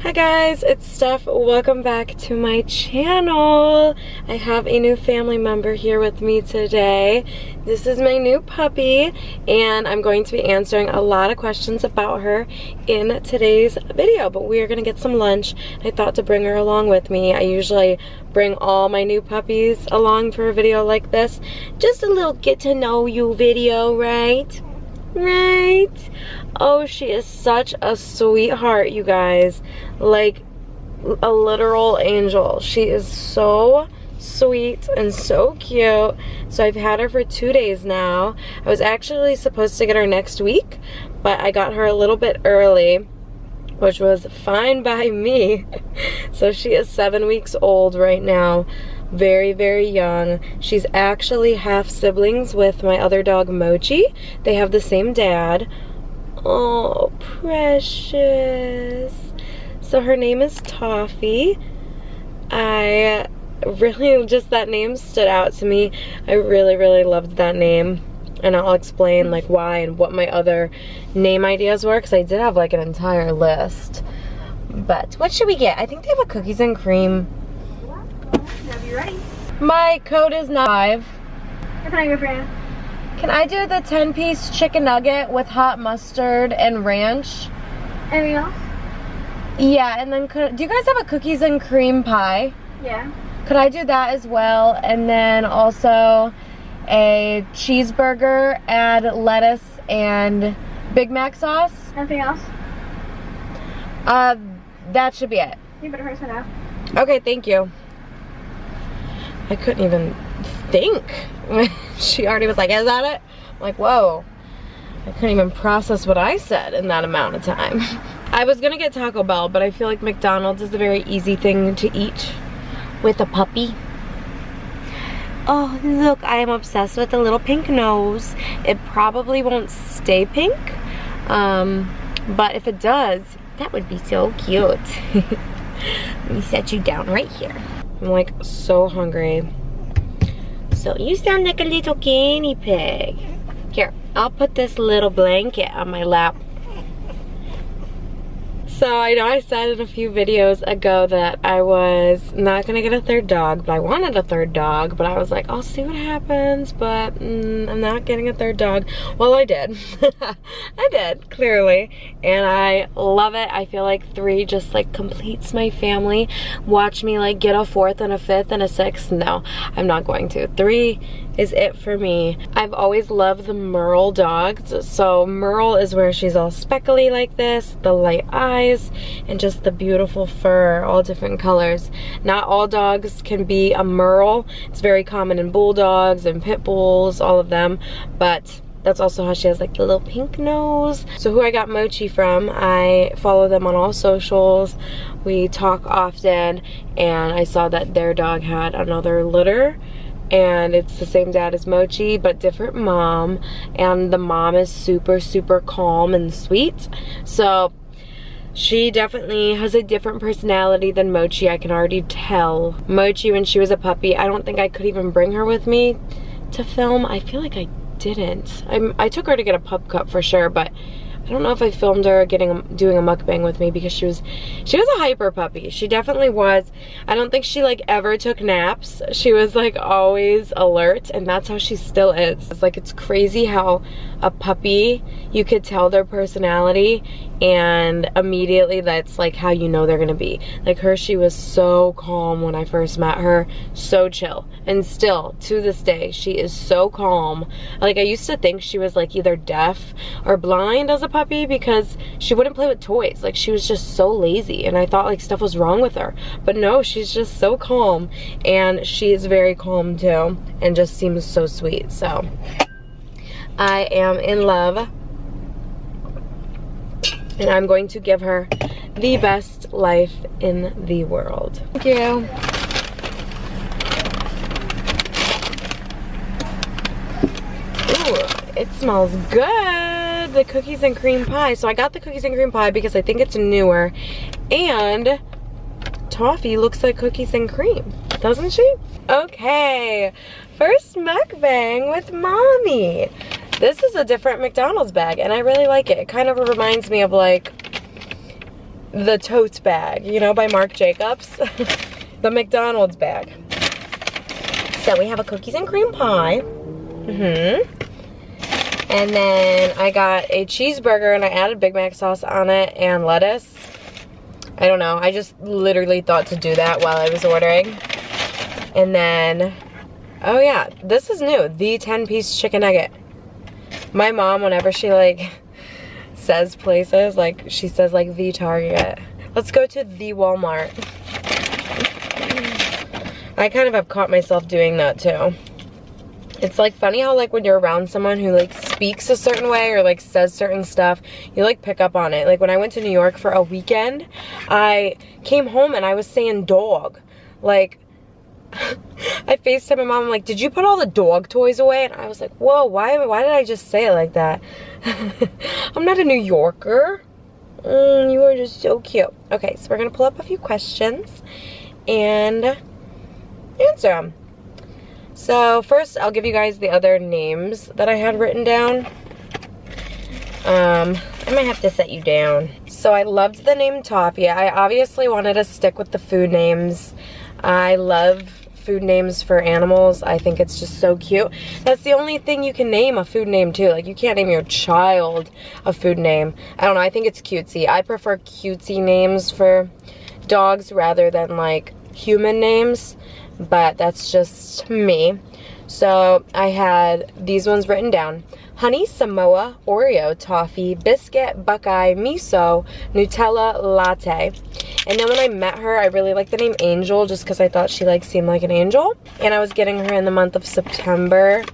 Hi guys, it's Steph. Welcome back to my channel. I have a new family member here with me today. This is my new puppy, and I'm going to be answering a lot of questions about her in today's video, but we are gonna get some lunch. I thought to bring her along with me. I usually bring all my new puppies along for a video like this. Just a little get to know you video, right? Right? Oh, she is such a sweetheart, you guys. Like a literal angel. She is so sweet and so cute. So I've had her for 2 days now. I was actually supposed to get her next week, but I got her a little bit early, which was fine by me. So she is 7 weeks old right now. Very, very young. She's actually half siblings with my other dog, Mochi. They have the same dad. Oh, precious. So her name is Toffee. I really, just that name stood out to me. I really, really loved that name. And I'll explain like why and what my other name ideas were, because I did have like an entire list. But what should we get? I think they have a cookies and cream. Have you ready? My code is 5. What can I get for you? Can I do the 10-piece chicken nugget with hot mustard and ranch? Anything else? Yeah, and then do you guys have a cookies and cream pie? Yeah. Could I do that as well? And then also a cheeseburger, add lettuce and Big Mac sauce? Anything else? That should be it. You better hurry now. Okay, thank you. I couldn't even think. She already was like, is that it? I'm like, whoa. I couldn't even process what I said in that amount of time. I was gonna get Taco Bell, but I feel like McDonald's is a very easy thing to eat with a puppy. Oh, look, I am obsessed with the little pink nose. It probably won't stay pink, but if it does, that would be so cute. Let me set you down right here. I'm like so hungry. So you sound like a little guinea pig. Here, I'll put this little blanket on my lap. So I know I said in a few videos ago that I was not gonna get a third dog, but I wanted a third dog, but I was like, I'll see what happens, but I'm not getting a third dog. Well, I did. I did, clearly, and I love it. I feel like 3 just like completes my family. Watch me like get a 4th and a 5th and a 6th. No, I'm not going to. 3 is it for me. I've always loved the Merle dogs. So Merle is where she's all speckly like this, the light eyes, and just the beautiful fur, all different colors. Not all dogs can be a Merle. It's very common in bulldogs and pit bulls, all of them, but that's also how she has like the little pink nose. So who I got Mochi from, I follow them on all socials. We talk often, and I saw that their dog had another litter, and it's the same dad as Mochi but different mom, and the mom is super, super calm and sweet. So she definitely has a different personality than Mochi. I can already tell. Mochi, when she was a puppy, I don't think I could even bring her with me to film. I feel like I didn't. I took her to get a pup cup for sure, but I don't know if I filmed her doing a mukbang with me, because she was a hyper puppy. She definitely was. I don't think she like ever took naps. She was like always alert, and that's how she still is. It's like, it's crazy how a puppy, you could tell their personality, and immediately that's like how you know they're gonna be. Like her, she was so calm when I first met her, so chill, and still to this day she is so calm. Like I used to think she was like either deaf or blind as a puppy, because she wouldn't play with toys. Like she was just so lazy, and I thought like stuff was wrong with her, but no, she's just so calm, and she is very calm too, and just seems so sweet. So I am in love, and I'm going to give her the best life in the world. Thank you. Ooh, it smells good. The cookies and cream pie. So I got the cookies and cream pie because I think it's newer, and Toffee looks like cookies and cream, doesn't she? Okay, first mukbang with mommy. This is a different McDonald's bag, and I really like it. It kind of reminds me of like the totes bag, you know, by Marc Jacobs. The McDonald's bag. So we have a cookies and cream pie. And then I got a cheeseburger and I added Big Mac sauce on it and lettuce. I don't know, I just literally thought to do that while I was ordering. And then, oh yeah, this is new, the 10-piece chicken nugget. My mom, whenever she like says places, like she says like the Target. Let's go to the Walmart. I kind of have caught myself doing that too. It's like funny how like when you're around someone who like speaks a certain way or like says certain stuff, you like pick up on it. Like when I went to New York for a weekend, I came home and I was saying dog. Like, I FaceTimed my mom, I'm like, did you put all the dog toys away? And I was like, whoa, why did I just say it like that? I'm not a New Yorker. You are just so cute. Okay, so we're gonna pull up a few questions and answer them. So first, I'll give you guys the other names that I had written down. I might have to set you down. So I loved the name Toffee. I obviously wanted to stick with the food names. I love food names for animals. I think it's just so cute. That's the only thing you can name a food name too. Like you can't name your child a food name. I don't know, I think it's cutesy. I prefer cutesy names for dogs rather than like human names. But that's just me. So I had these ones written down. Honey, Samoa, Oreo, Toffee, Biscuit, Buckeye, Miso, Nutella, Latte. And then when I met her, I really liked the name Angel just because I thought she like seemed like an angel. And I was getting her in the month of September,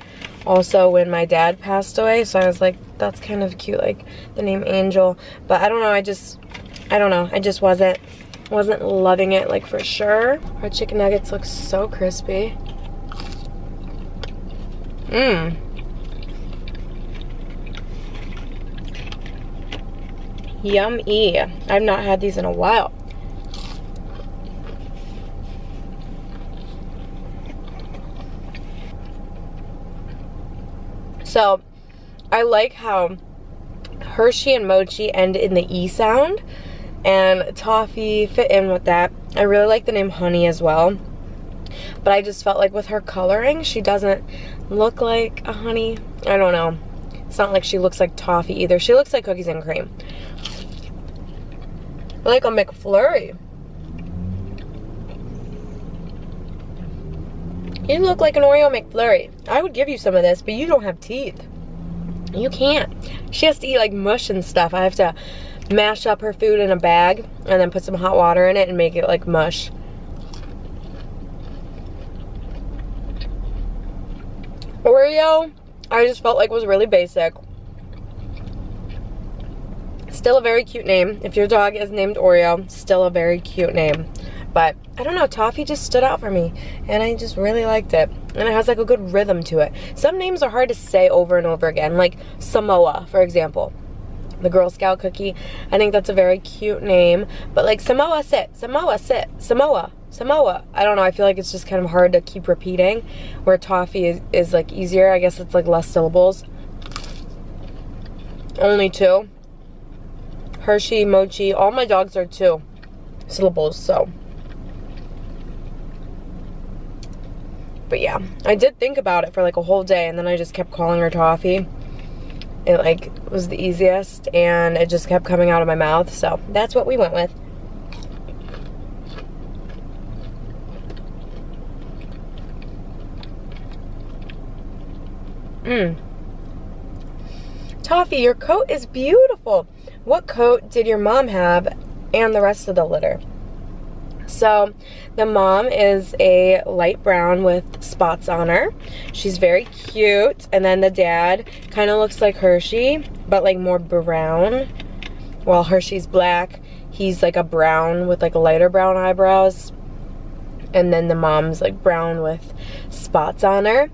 also when my dad passed away. So I was like, that's kind of cute, like the name Angel. But I don't know, I don't know, I just wasn't loving it, like for sure. Our chicken nuggets look so crispy. Yummy. I've not had these in a while. So I like how Hershey and Mochi end in the E sound, and Toffee fit in with that. I really like the name Honey as well, but I just felt like with her coloring, she doesn't look like a honey. I don't know. It's not like she looks like Toffee either. She looks like cookies and cream. Like a McFlurry. You look like an Oreo McFlurry. I would give you some of this, but you don't have teeth. You can't. She has to eat like mush and stuff. I have to mash up her food in a bag and then put some hot water in it and make it like mush. Oreo, I just felt like was really basic. Still a very cute name. If your dog is named Oreo, still a very cute name. But I don't know, Toffee just stood out for me and I just really liked it. And it has like a good rhythm to it. Some names are hard to say over and over again, like Samoa, for example. The Girl Scout cookie. I think that's a very cute name. But like Samoa sit, Samoa sit, Samoa, Samoa. I don't know, I feel like it's just kind of hard to keep repeating. Where Toffee is like easier. I guess it's like less syllables. Only 2. Hershey, Mochi, all my dogs are 2 syllables, so. But yeah, I did think about it for like a whole day and then I just kept calling her Toffee. It like was the easiest and it just kept coming out of my mouth, so that's what we went with. Toffee, your coat is beautiful. What coat did your mom have and the rest of the litter? So the mom is a light brown with spots on her. She's very cute. And then the dad kind of looks like Hershey, but like more brown. While Hershey's black, he's like a brown with like lighter brown eyebrows. And then the mom's like brown with spots on her.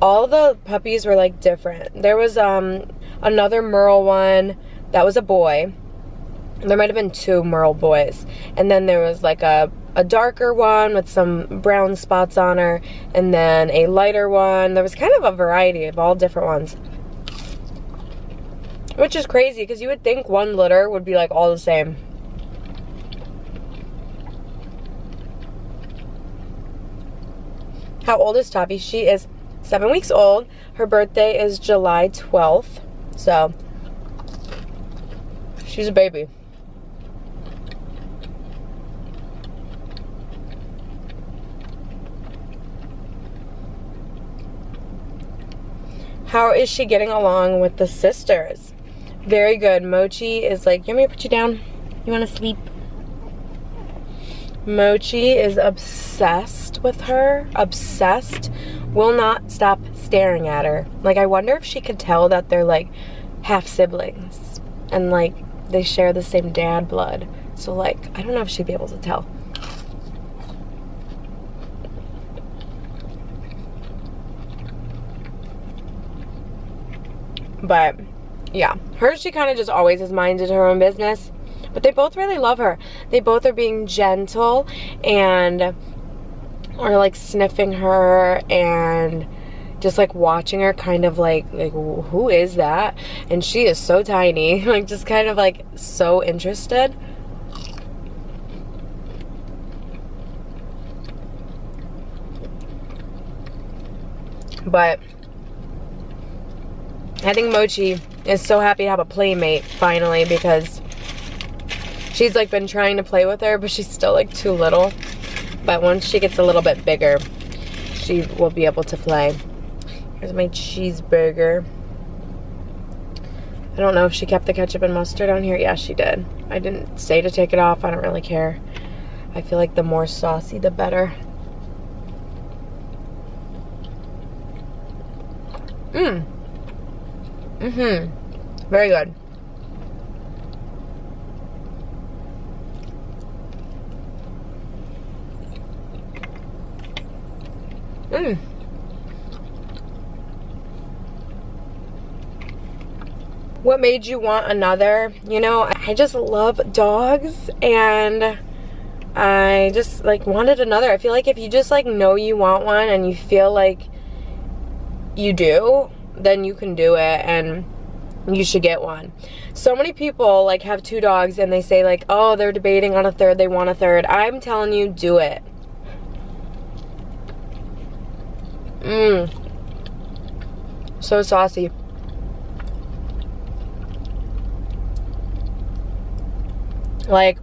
All the puppies were like different. There was another Merle one that was a boy. There might have been 2 Merle boys. And then there was like a darker one with some brown spots on her. And then a lighter one. There was kind of a variety of all different ones. Which is crazy because you would think one litter would be like all the same. How old is Toffee? She is 7 weeks old. Her birthday is July 12th. So, she's a baby. How is she getting along with the sisters? Very good. Mochi is like, you want me to put you down? You want to sleep? Mochi is obsessed with her. Obsessed. Will not stop staring at her. Like, I wonder if she could tell that they're like half siblings. And like, they share the same dad blood. So like, I don't know if she'd be able to tell. But yeah, she kind of just always has minded her own business, but they both really love her. They both are being gentle and are like sniffing her and just like watching her, kind of like who is that? And she is so tiny, like just kind of like so interested. But I think Mochi is so happy to have a playmate finally, because she's like been trying to play with her, but she's still like too little. But once she gets a little bit bigger, she will be able to play. Here's my cheeseburger. I don't know if she kept the ketchup and mustard on here. Yeah, she did. I didn't say to take it off. I don't really care. I feel like the more saucy, the better. Very good. What made you want another? You know, I just love dogs, and I just like wanted another. I feel like if you just like know you want one and you feel like you do, then you can do it, and you should get one. So many people like have 2 dogs and they say like, oh, they're debating on a third, they want a third. I'm telling you, do it. So saucy. Like,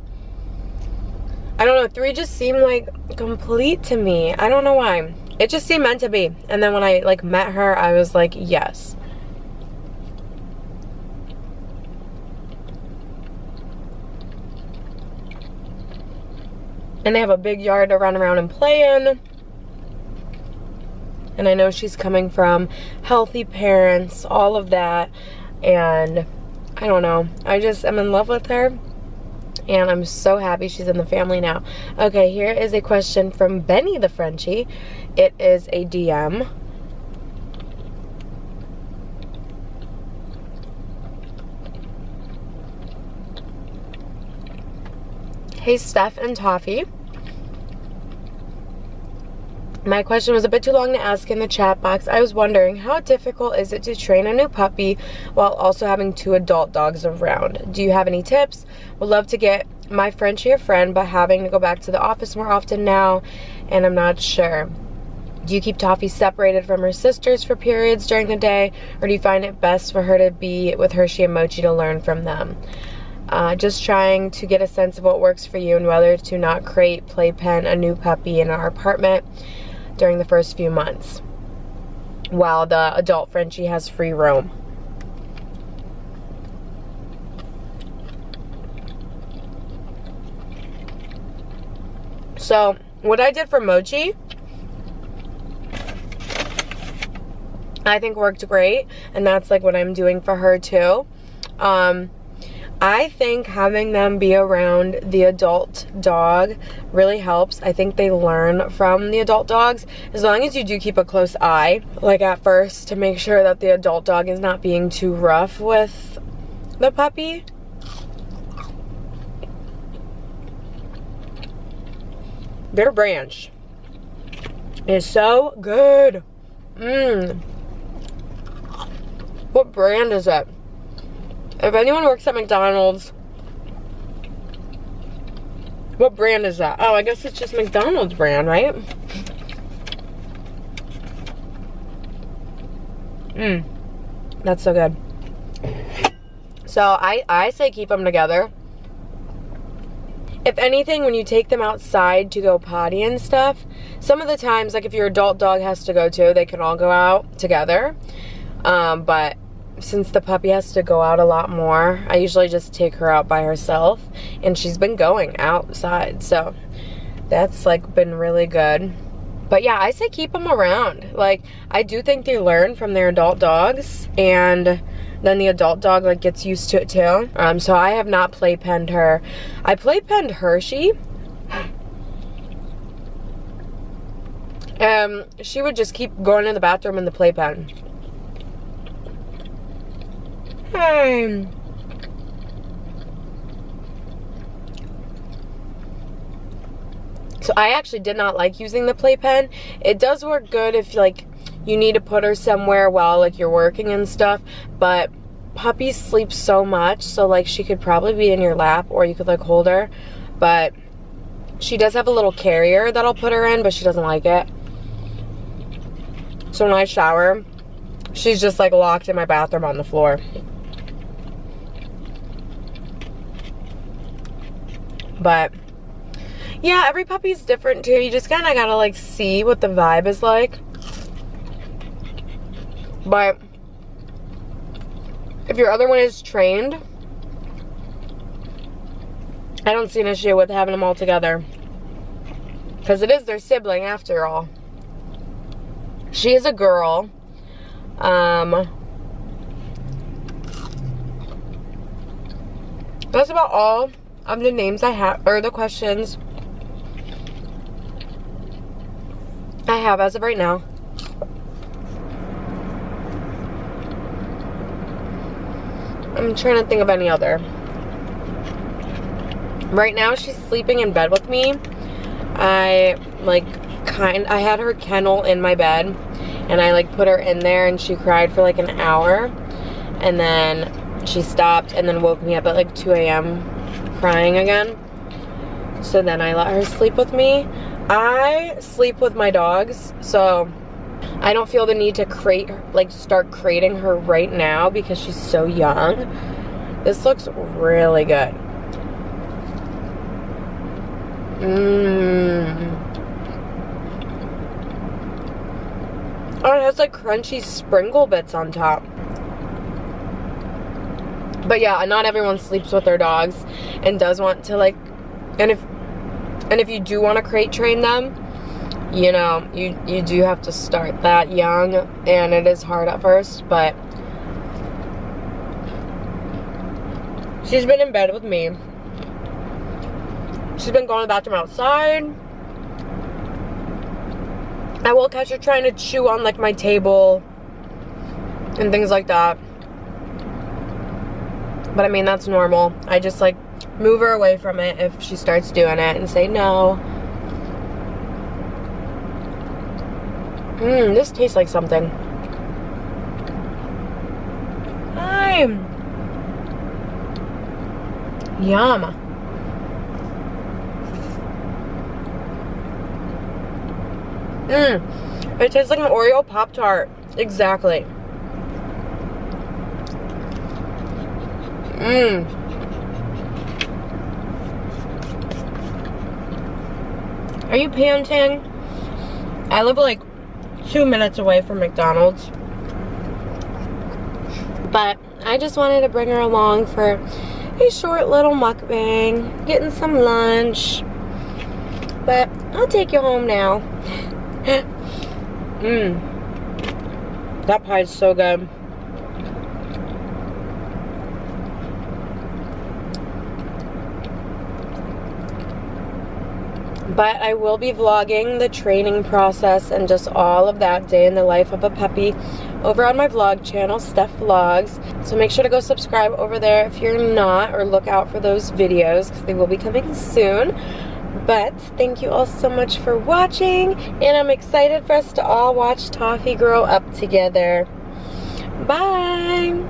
I don't know, 3 just seemed like complete to me. I don't know why. It just seemed meant to be. And then when I like met her, I was like, yes. And they have a big yard to run around and play in. And I know she's coming from healthy parents, all of that. And I don't know. I just am in love with her. And I'm so happy she's in the family now. Okay, here is a question from Benny the Frenchie. It is a DM. Hey, Steph and Toffee. My question was a bit too long to ask in the chat box. I was wondering, how difficult is it to train a new puppy while also having 2 adult dogs around? Do you have any tips? Would love to get my Frenchie a friend, but having to go back to the office more often now, and I'm not sure. Do you keep Toffee separated from her sisters for periods during the day, or do you find it best for her to be with Hershey and Mochi to learn from them? Just trying to get a sense of what works for you and whether to not crate, playpen a new puppy in our apartment during the first few months while the adult Frenchie has free roam. So what I did for Mochi, I think worked great, and that's like what I'm doing for her too. I think having them be around the adult dog really helps. I think they learn from the adult dogs, as long as you do keep a close eye, like at first, to make sure that the adult dog is not being too rough with the puppy. Their ranch is so good. What brand is it? If anyone works at McDonald's, what brand is that? Oh, I guess it's just McDonald's brand, right? That's so good. So I say keep them together. If anything, when you take them outside to go potty and stuff, some of the times, like if your adult dog has to go too, they can all go out together. But since the puppy has to go out a lot more, I usually just take her out by herself, and she's been going outside, so that's like been really good. But yeah, I say keep them around. Like, I do think they learn from their adult dogs, and then the adult dog like gets used to it too. So I have not playpenned her. I playpenned Hershey. She would just keep going in the bathroom in the playpen. Hey. So I actually did not like using the playpen. It does work good if like you need to put her somewhere while like you're working and stuff, but puppies sleep so much, so like she could probably be in your lap or you could like hold her, but she does have a little carrier that I'll put her in, but she doesn't like it. So when I shower, she's just like locked in my bathroom on the floor. But yeah, every puppy's different too. You just kind of gotta like see what the vibe is like. But if your other one is trained, I don't see an issue with having them all together, because it is their sibling after all. She is a girl. That's about all of the names I have, or the questions I have as of right now. I'm trying to think of any other. Right now she's sleeping in bed with me. I had her kennel in my bed, and I like put her in there, and she cried for like an hour, and then she stopped and then woke me up at like 2 a.m. crying again. So then I let her sleep with me. I sleep with my dogs, so I don't feel the need to start crating her right now because she's so young. This looks really good. Oh, it has like crunchy sprinkle bits on top. But yeah, not everyone sleeps with their dogs and does want to like, and if you do want to crate train them, you know, you do have to start that young, and it is hard at first, but she's been in bed with me. She's been going to the bathroom outside. I will catch her trying to chew on like my table and things like that. But I mean, that's normal. I just like move her away from it if she starts doing it and say no. This tastes like something. Yum. It tastes like an Oreo Pop-Tart. Exactly. Are you panting? I live like 2 minutes away from McDonald's, but I just wanted to bring her along for a short little mukbang, getting some lunch, but I'll take you home now. That pie is so good. But I will be vlogging the training process and just all of that day in the life of a puppy over on my vlog channel, Steph Vlogs. So make sure to go subscribe over there if you're not, or look out for those videos because they will be coming soon. But thank you all so much for watching, and I'm excited for us to all watch Toffee grow up together. Bye!